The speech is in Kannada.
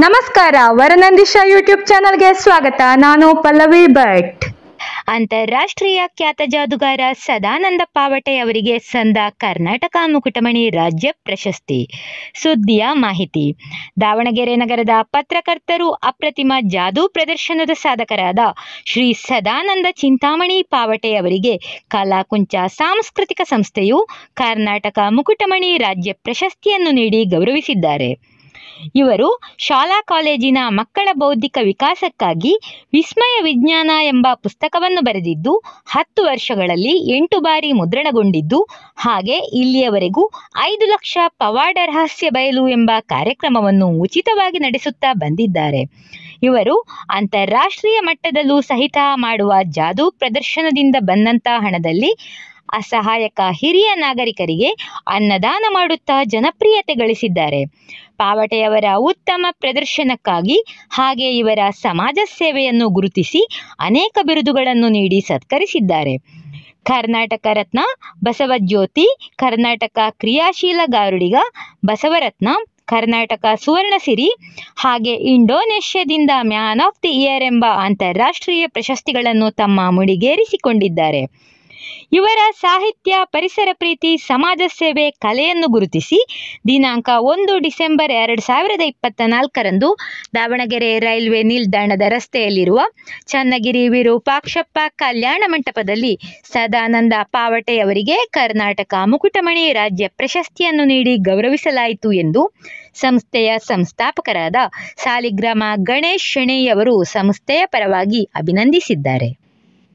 ನಮಸ್ಕಾರ, ವರನಂದಿಶ ಯೂಟ್ಯೂಬ್ ಚಾನಲ್ಗೆ ಸ್ವಾಗತ. ನಾನು ಪಲ್ಲವಿ ಭಟ್. ಅಂತಾರಾಷ್ಟ್ರೀಯ ಖ್ಯಾತ ಜಾದೂಗಾರ ಸದಾನಂದ ಪಾವಟೆ ಅವರಿಗೆ ಸಂದ ಕರ್ನಾಟಕ ಮುಕುಟಮಣಿ ರಾಜ್ಯ ಪ್ರಶಸ್ತಿ. ಸುದ್ದಿಯ ಮಾಹಿತಿ. ದಾವಣಗೆರೆ ನಗರದ ಪತ್ರಕರ್ತರು ಅಪ್ರತಿಮ ಜಾದೂ ಪ್ರದರ್ಶನದ ಸಾಧಕರಾದ ಶ್ರೀ ಸದಾನಂದ ಚಿಂತಾಮಣಿ ಪಾವಟೆ ಅವರಿಗೆ ಕಲಾಕುಂಚ ಸಾಂಸ್ಕೃತಿಕ ಸಂಸ್ಥೆಯು ಕರ್ನಾಟಕ ಮುಕುಟಮಣಿ ರಾಜ್ಯ ಪ್ರಶಸ್ತಿಯನ್ನು ನೀಡಿ ಗೌರವಿಸಿದ್ದಾರೆ. ಇವರು ಶಾಲಾ ಕಾಲೇಜಿನ ಮಕ್ಕಳ ಬೌದ್ಧಿಕ ವಿಕಾಸಕ್ಕಾಗಿ ವಿಸ್ಮಯ ವಿಜ್ಞಾನ ಎಂಬ ಪುಸ್ತಕವನ್ನು ಬರೆದಿದ್ದು 10 ವರ್ಷಗಳಲ್ಲಿ 8 ಬಾರಿ ಮುದ್ರಣಗೊಂಡಿದ್ದು, ಹಾಗೆ ಇಲ್ಲಿಯವರೆಗೂ 5 ಲಕ್ಷ ಪವಾಡ ರಹಸ್ಯ ಬಯಲು ಎಂಬ ಕಾರ್ಯಕ್ರಮವನ್ನು ಉಚಿತವಾಗಿ ನಡೆಸುತ್ತಾ ಬಂದಿದ್ದಾರೆ. ಇವರು ಅಂತಾರಾಷ್ಟ್ರೀಯ ಮಟ್ಟದಲ್ಲೂ ಸಹಿತ ಮಾಡುವ ಜಾದೂ ಪ್ರದರ್ಶನದಿಂದ ಬಂದಂಥ ಹಣದಲ್ಲಿ ಅಸಹಾಯಕ ಹಿರಿಯ ನಾಗರಿಕರಿಗೆ ಅನ್ನದಾನ ಮಾಡುತ್ತಾ ಜನಪ್ರಿಯತೆ ಗಳಿಸಿದ್ದಾರೆ. ಪಾವಟೆಯವರ ಉತ್ತಮ ಪ್ರದರ್ಶನಕ್ಕಾಗಿ ಹಾಗೆ ಇವರ ಸಮಾಜ ಸೇವೆಯನ್ನು ಗುರುತಿಸಿ ಅನೇಕ ಬಿರುದುಗಳನ್ನು ನೀಡಿ ಸತ್ಕರಿಸಿದ್ದಾರೆ. ಕರ್ನಾಟಕ ರತ್ನ ಬಸವಜ್ಯೋತಿ, ಕರ್ನಾಟಕ ಕ್ರಿಯಾಶೀಲ ಗಾರುಡಿಗ ಬಸವರತ್ನ, ಕರ್ನಾಟಕ ಸುವರ್ಣಸಿರಿ ಹಾಗೆ ಇಂಡೋನೇಷ್ಯಾದಿಂದ ಮ್ಯಾನ್ ಆಫ್ ದಿ ಇಯರ್ ಎಂಬ ಅಂತಾರಾಷ್ಟ್ರೀಯ ಪ್ರಶಸ್ತಿಗಳನ್ನು ತಮ್ಮ ಮುಡಿಗೇರಿಸಿಕೊಂಡಿದ್ದಾರೆ. ಇವರ ಸಾಹಿತ್ಯ, ಪರಿಸರ ಪ್ರೀತಿ, ಸಮಾಜ ಸೇವೆ, ಕಲೆಯನ್ನು ಗುರುತಿಸಿ ದಿನಾಂಕ 1 ಡಿಸೆಂಬರ್ 2024ರಂದು ದಾವಣಗೆರೆ ರೈಲ್ವೆ ನಿಲ್ದಾಣದ ರಸ್ತೆಯಲ್ಲಿರುವ ಚನ್ನಗಿರಿ ವಿರೂಪಾಕ್ಷಪ್ಪ ಕಲ್ಯಾಣ ಮಂಟಪದಲ್ಲಿ ಸದಾನಂದ ಪಾವಟೆಯವರಿಗೆ ಕರ್ನಾಟಕ ಮುಕುಟಮಣಿ ರಾಜ್ಯ ಪ್ರಶಸ್ತಿಯನ್ನು ನೀಡಿ ಗೌರವಿಸಲಾಯಿತು ಎಂದು ಸಂಸ್ಥೆಯ ಸಂಸ್ಥಾಪಕರಾದ ಸಾಲಿಗ್ರಾಮ ಗಣೇಶ್ ಶೆಣೈ ಅವರು ಸಂಸ್ಥೆಯ ಪರವಾಗಿ ಅಭಿನಂದಿಸಿದ್ದಾರೆ.